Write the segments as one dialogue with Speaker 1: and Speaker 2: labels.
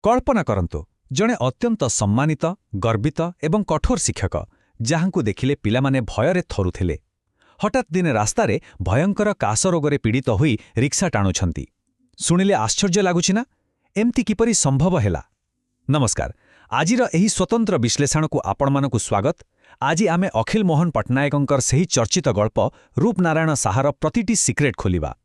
Speaker 1: कल्पना करंतु जणे अत्यंत सम्मानित गर्वित एवं कठोर शिक्षक जहांकु देखिले पिलामाने भयरे थरुथिले हठात दिने रास्तारे भयंकर कास रोगरे पीड़ित होई रिक्शा टाणुछंती। शुणिले आश्चर्य लागुछि ना? एमती किपरि संभव हेला? नमस्कार, आजिर एही स्वतंत्र विश्लेषण को आपणमानकु स्वागत। आज आमे अखिल मोहन पट्टनायकंकर सही चर्चित गल्प रूपनारायण साहार प्रतिटी सिक्रेट खोलिबा।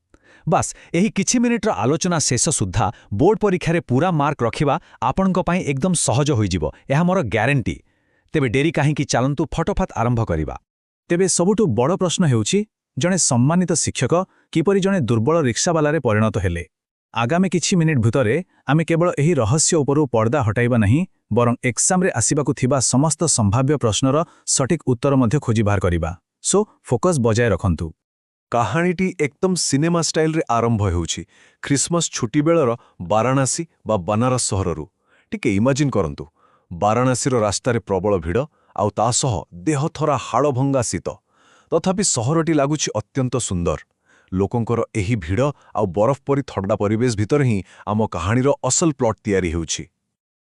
Speaker 1: बास एही किछि मिनिटर आलोचना शेष सुद्धा बोर्ड परीक्षारे पूरा मार्क रखिबा आपणको पाई एकदम सहज होइजिबो, एहा मोर ग्यारंटी। तेबे डेरी काहींकि चालंतु फटोफट आरंभ करिबा।
Speaker 2: तेबे सबुठु बड़ प्रश्न हेउछि जणे सम्मानित शिक्षक किपरि जणे दुर्बल रिक्शावालारे परिणत हेले। आगामी किछि मिनिट भितरे आमे केवल एही रहस्य उपरु पर्दा हटाइबा नहीं, बरं एग्जाम रे आसिबाकु थिबा समस्त संभाव्य प्रश्नर सठिक उत्तर मध्य खोजी बाहर करिबा। सो फोकस बजाय रखंतु।
Speaker 3: कहानीटी एकदम सिनेमा स्टाइल रे आरंभ हेउछि क्रिसमस छुट्टी बेलर वाराणसी बा बनारस सहररु। टिके इमाजिन करंतु, वाराणसीर रास्तारे प्रबल भिड़ आउ तासह देहथरा हाड़भंगा शीत, तथापि सहरटी लागुछि अत्यंत सुंदर। लोकंकर एही भिड़ आउ बरफ परी थंडा परिवेश भितर ही आम कहानीर असल प्लॉट तैयारी हेउछि।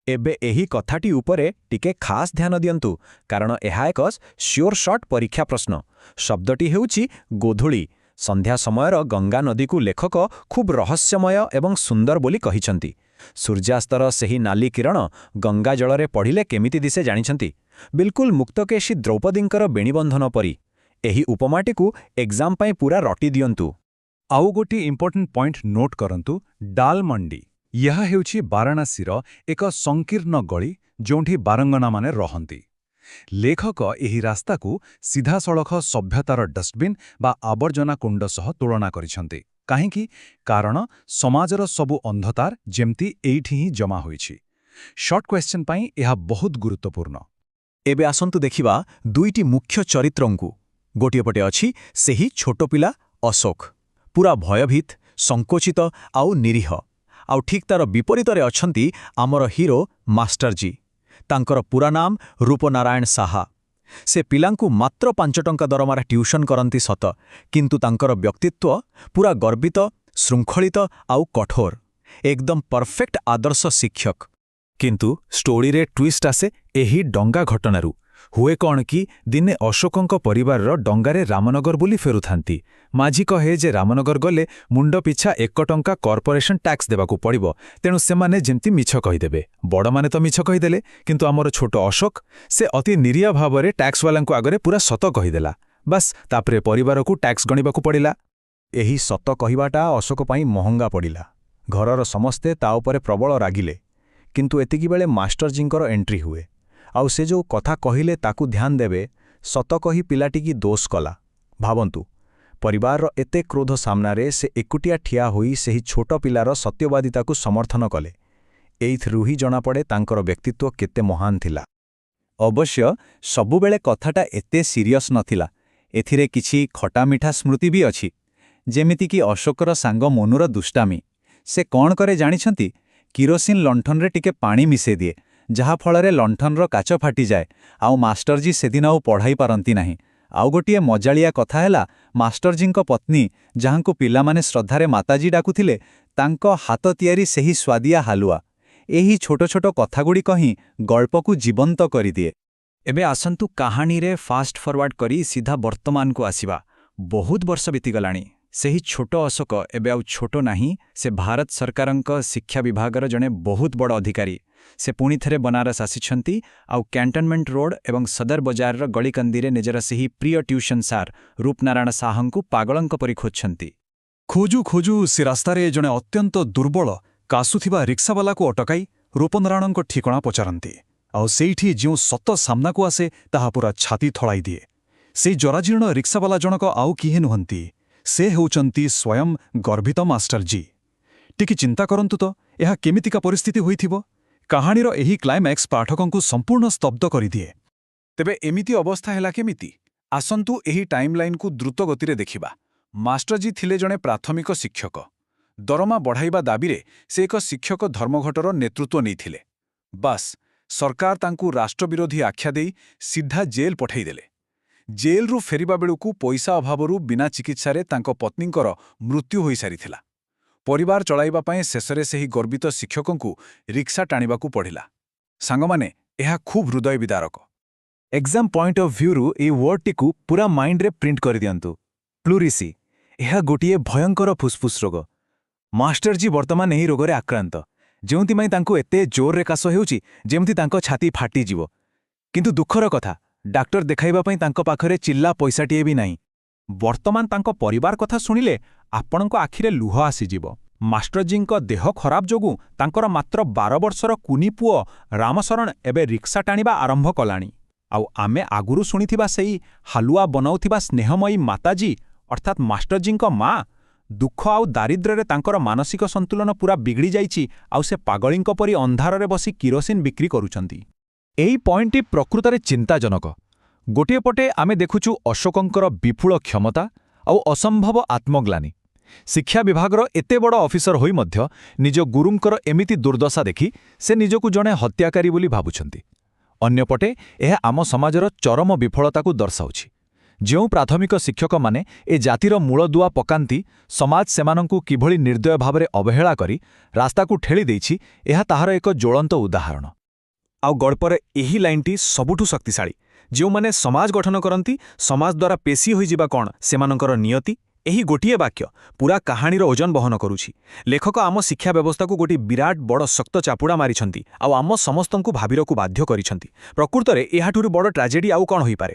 Speaker 2: एबे एही कथाटी उपरे टिके खास ध्यान दियंतु, कारण एहा एक श्योर शॉट परीक्षा प्रश्न। शब्दटी हेउछि गोधूली। संध्या समयर गंगा नदी को लेखक खूब रहस्यमय एवं सुंदर बोली कहिछंती। सूर्यास्तर सेही नाली किरण गंगा जलरे पढ़िले केमिति दिसे जानिछंती? बिल्कुल मुक्तकेशी द्रौपदींकर बेणीबंधन परी। एही उपमाटिकु एग्जाम पाई पूरा रटी दियंतु।
Speaker 1: आउ गोटी इंपोर्टेंट पॉइंट नोट करंतु, डाल मंडी। यह हेउछि वाराणसीर एक संकीर्ण गली जोंठी बारंगना माने रहंती। लेखक एही रास्ताकू सीधासळख सभ्यतार डस्टबिन बा आवर्जना कुंड सह तुलना करिछंती। काहेकि? कारण समाजर सबु अंधतार जेमती एइठी ही जमा होइछि। शॉर्ट क्वेश्चन पाई यह बहुत गुरुत्वपूर्ण।
Speaker 2: एबे आसंतु देखिबा दुईटी मुख्य चरित्रंकु। गोटिए पटे अछि सेही छोटो पिला अशोक, पूरा भयभीत, संकोचित आउ निरीह। आउ ठीक तार विपरीतरे अछंती आमर हीरो मास्टरजी। तांकर पूरा नाम रूपनारायण साहा। से पिलांकु मात्र 5 टंका दरमार ट्यूशन करंती सत, किंतु तांकर व्यक्तित्व पूरा गर्वित, श्रृंखलित आउ कठोर, एकदम परफेक्ट आदर्श शिक्षक। किंतु स्टोरी रे ट्विस्ट आसे एही डंगा घटनारू। हुए कौन कि दिने अशोकंक परिवारर डंगारे रामनगर बुली फेरुथांती। माझी कहे जे रामनगर गले मुंड पिछा 1 टंका कॉर्पोरेशन टैक्स देबाकू पड़िबो, तेणु सेमाने जेमती मिछ कहिदेबे। बड़ माने तो मिछ कहिदेले, किंतु आमर छोट अशोक से अति निरीह भावरे टैक्स वालांकु आगरे पूरा सत कहिदेला। बस तापरे परिवारकू टैक्स गणिबाकू पड़िला। एही सत कहिबाटा अशोक पाई महंगा पड़िला। घरर समस्ते ता उपरे प्रबल रागिले। किंतु एतिकी बेले मास्टरजींकर एंट्री हुए। आउ से जो कथा कहिले ताकू ध्यान देबे, सत कही पिलाटी की दोष कला। भावंतु, परिवार एते क्रोध सामनारे से एकुटिया ठिया होई सेही छोट पिलार सत्यवादिताकू समर्थन कले। एइथरु ही जଣା पड़े तांकर व्यक्तित्व केते महान थिला। अवश्य सबुबेले कथाटा एते सीरियस नथिला। एथिरे किछि खटा मिठा स्मृति भी अछि। जेमिति कि अशोकर सांग मनुर दुष्टामी। से कौन करे जानिछंती? किरोसिन लंठन रे टिके पानी मिसे दिए, जहा फलरे लंठनर काच फाटी जाए। आउ मास्टरजी सेदिन आउ पढ़ाई पारंती नाही। आउ गोटिए मजालिया कथा हैला, मास्टरजींक पत्नी जहांकु पिलामाने श्रद्धारे माताजी डाकुथिले, तांको हाथ तियारी सेही स्वादिया हालुआ। एही छोट छोट कथागुड़ी कहीं गल्पकू जीवंत करि दिए। एबे आसंतु कहानी रे फास्ट फॉरवर्ड करी सीधा वर्तमान को आसीबा। बहुत वर्ष बीतीगलाणी। सेही छोट अशोक एबे आउ छोट नाही, से भारत सरकारंक शिक्षा विभागर जने बहुत बड़ अधिकारी। से पुणी थरे बनारस आसिछंती, आउ कैंटनमेंट रोड एवं सदर बजार गलिकंदीरे निजर सेही प्रिय ट्यूशन सार रूपनारायण साहंकु पागलंक परि खोजछंती।
Speaker 1: खोजु खोजु से रास्तारे जने अत्यंत दुर्बल कासुथिबा रिक्सावाला को अटकाई रूपनारायणंक ठिकणा पचारंती। आउ सेइठी जो सत सामना को आसे ताहा पूरा छाती थळाई दिए। से जराजीर्ण रिक्सावाला जनक आउ किहे नुहंती, से हेउचंती स्वयं गर्भित मास्टरजी। टिके चिंता करंतु तो एहा केमितिका परिस्थिति होइथिबो। कहानीर एही क्लाइमैक्स पाठकंकु संपूर्ण स्तब्ध करिदिए। तेबे एमिति अवस्था हेला केमिति? आसंतु एही टाइमलाइन को द्रुत गतिरे देखिबा। मास्टरजी थिले जणे प्राथमिक शिक्षक। दरमा बढ़ाइबा दाबीरे से एक शिक्षक धर्मघटर नेतृत्व नैथिले। बास सरकार तांकु राष्ट्रविरोधी आख्या देई सीधा जेल पठाइदेले। जेलरू फेरिबा बेलुकु पैसा अभावरू बिना चिकित्सारे तांको पत्नींकर मृत्यु होई सारिथिला। ପରିବାର ଚଳାଇବା ପାଇଁ ଶେଷରେ ସେହି ଗର୍ବିତ ଶିକ୍ଷକଙ୍କୁ ରିକ୍ସା ଟାଣିବାକୁ ପଡ଼ିଲା। ସାଙ୍ଗମାନେ, ଏହା ଖୁବ୍ ହୃଦୟ ବିଦାରକ।
Speaker 2: ଏକ୍ଜାମ୍ ପଏଣ୍ଟ ଅଫ୍ ଭ୍ୟୁରୁ ଏହି ୱାର୍ଡଟିକୁ ପୁରା ମାଇଣ୍ଡରେ ପ୍ରିଣ୍ଟ କରିଦିଅନ୍ତୁ। ପ୍ଲୁରିସି। ଏହା ଗୋଟିଏ ଭୟଙ୍କର ଫୁସ୍ଫୁସ୍ ରୋଗ। ମାଷ୍ଟରଜୀ ବର୍ତ୍ତମାନ ଏହି ରୋଗରେ ଆକ୍ରାନ୍ତ, ଯେଉଁଥିପାଇଁ ତାଙ୍କୁ ଏତେ ଜୋରରେ କାଶ ହେଉଛି ଯେମିତି ତାଙ୍କ ଛାତି ଫାଟିଯିବ। କିନ୍ତୁ ଦୁଃଖର କଥା, ଡାକ୍ତର ଦେଖାଇବା ପାଇଁ ତାଙ୍କ ପାଖରେ ଚିଲ୍ଲା ପଇସାଟିଏ ବି ନାହିଁ।
Speaker 4: ବର୍ତ୍ତମାନ ତାଙ୍କ ପରିବାର କଥା ଶୁଣିଲେ ଆପଣଙ୍କ ଆଖିରେ ଲୁହ ଆସିଯିବ। ମାଷ୍ଟରଜୀଙ୍କ ଦେହ ଖରାପ ଯୋଗୁଁ ତାଙ୍କର ମାତ୍ର 12 ବର୍ଷର କୁନି ପୁଅ ରାମଶରଣ ଏବେ ରିକ୍ସା ଟାଣିବା ଆରମ୍ଭ କଲାଣି। ଆଉ ଆମେ ଆଗରୁ ଶୁଣିଥିବା ସେଇ ହାଲୁଆ ବନାଉଥିବା ସ୍ନେହମୟୀ ମାତାଜୀ ଅର୍ଥାତ୍ ମାଷ୍ଟରଜୀଙ୍କ ମା, ଦୁଃଖ ଆଉ ଦାରିଦ୍ର୍ୟରେ ତାଙ୍କର ମାନସିକ ସନ୍ତୁଳନ ପୁରା ବିଗିଡ଼ି ଯାଇଛି ଆଉ ସେ ପାଗଳୀଙ୍କ ପରି ଅନ୍ଧାରରେ ବସି କିରୋସିନ ବିକ୍ରି କରୁଛନ୍ତି।
Speaker 2: ଏହି ପଏଣ୍ଟଟି ପ୍ରକୃତରେ ଚିନ୍ତାଜନକ। ଗୋଟିଏ ପଟେ ଆମେ ଦେଖୁଛୁ ଅଶୋକଙ୍କର ବିପୁଳ କ୍ଷମତା ଆଉ ଅସମ୍ଭବ ଆତ୍ମଗ୍ଲାନି। ଶିକ୍ଷା ବିଭାଗର ଏତେ ବଡ଼ ଅଫିସର ହୋଇ ମଧ୍ୟ ନିଜ ଗୁରୁଙ୍କର ଏମିତି ଦୁର୍ଦ୍ଦଶା ଦେଖି ସେ ନିଜକୁ ଜଣେ ହତ୍ୟାକାରୀ ବୋଲି ଭାବୁଛନ୍ତି। ଅନ୍ୟପଟେ ଏହା ଆମ ସମାଜର ଚରମ ବିଫଳତାକୁ ଦର୍ଶାଉଛି। ଯେଉଁ ପ୍ରାଥମିକ ଶିକ୍ଷକମାନେ ଏ ଜାତିର ମୂଳଦୁଆ ପକାନ୍ତି, ସମାଜ ସେମାନଙ୍କୁ କିଭଳି ନିର୍ଦ୍ଦୟ ଭାବରେ ଅବହେଳା କରି ରାସ୍ତାକୁ ଠେଳି ଦେଇଛି, ଏହା ତାହାର ଏକ ଜ୍ୱଳନ୍ତ ଉଦାହରଣ। ଆଉ ଗଳ୍ପରେ ଏହି ଲାଇନ୍ଟି ସବୁଠୁ ଶକ୍ତିଶାଳୀ। ଯେଉଁମାନେ ସମାଜ ଗଠନ କରନ୍ତି, ସମାଜ ଦ୍ୱାରା ପେଶୀ ହୋଇଯିବା କ'ଣ ସେମାନଙ୍କର ନିୟତି? ଏହି ଗୋଟିଏ ବାକ୍ୟ ପୁରା କାହାଣୀର ଓଜନ ବହନ କରୁଛି। ଲେଖକ ଆମ ଶିକ୍ଷା ବ୍ୟବସ୍ଥାକୁ ଗୋଟିଏ ବିରାଟ ବଡ଼ ଶକ୍ତ ଚାପୁଡ଼ା ମାରିଛନ୍ତି ଆଉ ଆମ ସମସ୍ତଙ୍କୁ ଭାବିବାକୁ ବାଧ୍ୟ କରିଛନ୍ତି। ପ୍ରକୃତରେ ଏହାଠୁରୁ ବଡ଼ ଟ୍ରାଜେଡି ଆଉ କ'ଣ ହୋଇପାରେ?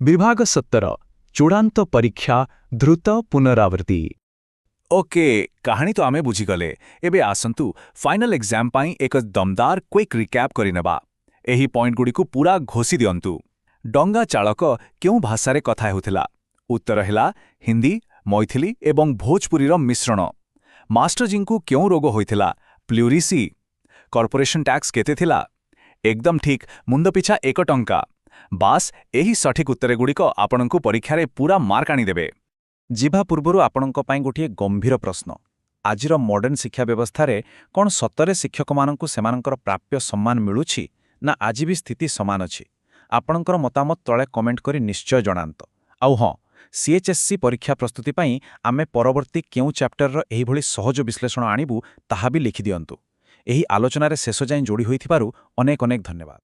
Speaker 2: ବିଭାଗ 17 ଚୂଡ଼ାନ୍ତ ପରୀକ୍ଷା ଦ୍ରୁତ ପୁନରାବୃତ୍ତି। ଓକେ, କାହାଣୀ ତ ଆମେ ବୁଝିଗଲେ। ଏବେ ଆସନ୍ତୁ ଫାଇନାଲ ଏକ୍ଜାମ୍ ପାଇଁ ଏକ ଦମଦାର କ୍ୱିକ୍ ରିକ୍ୟାପ୍ କରିନେବା। ଏହି ପଏଣ୍ଟଗୁଡ଼ିକୁ ପୁରା ଘୋଷି ଦିଅନ୍ତୁ। ଡଙ୍ଗା ଚାଳକ କେଉଁ ଭାଷାରେ କଥା ହେଉଥିଲା? ଉତ୍ତର ହେଲା ହିନ୍ଦୀ, ମୈଥିଲି ଏବଂ ଭୋଜପୁରୀର ମିଶ୍ରଣ। ମାଷ୍ଟରଜୀଙ୍କୁ କେଉଁ ରୋଗ ହୋଇଥିଲା? ପ୍ଲୁରିସି। କର୍ପୋରେସନ ଟ୍ୟାକ୍ସ କେତେ ଥିଲା? ଏକଦମ ଠିକ୍, ମୁଣ୍ଡ ପିଛା 1 ଟଙ୍କା। ବାସ୍, ଏହି ସଠିକ୍ ଉତ୍ତରଗୁଡ଼ିକ ଆପଣଙ୍କୁ ପରୀକ୍ଷାରେ ପୁରା ମାର୍କ ଆଣିଦେବେ।
Speaker 4: ଯିବା ପୂର୍ବରୁ ଆପଣଙ୍କ ପାଇଁ ଗୋଟିଏ ଗମ୍ଭୀର ପ୍ରଶ୍ନ। ଆଜିର ମଡର୍ଣ୍ଣ ଶିକ୍ଷା ବ୍ୟବସ୍ଥାରେ କ'ଣ ସତରେ ଶିକ୍ଷକମାନଙ୍କୁ ସେମାନଙ୍କର ପ୍ରାପ୍ୟ ସମ୍ମାନ ମିଳୁଛି, ନା ଆଜି ବି ସ୍ଥିତି ସମାନ ଅଛି? ଆପଣଙ୍କର ମତାମତ ତଳେ କମେଣ୍ଟ କରି ନିଶ୍ଚୟ ଜଣାନ୍ତୁ। ଆଉ ହଁ, CHSC ପରୀକ୍ଷା ପ୍ରସ୍ତୁତି ପାଇଁ ଆମେ ପରବର୍ତ୍ତୀ କେଉଁ ଚାପ୍ଟରର ଏହିଭଳି ସହଜ ବିଶ୍ଳେଷଣ ଆଣିବୁ ତାହା ବି ଲେଖିଦିଅନ୍ତୁ। ଏହି ଆଲୋଚନାରେ ଶେଷ ଯାଏଁ ଯୋଡ଼ି ହୋଇଥିବାରୁ ଅନେକ ଅନେକ ଧନ୍ୟବାଦ।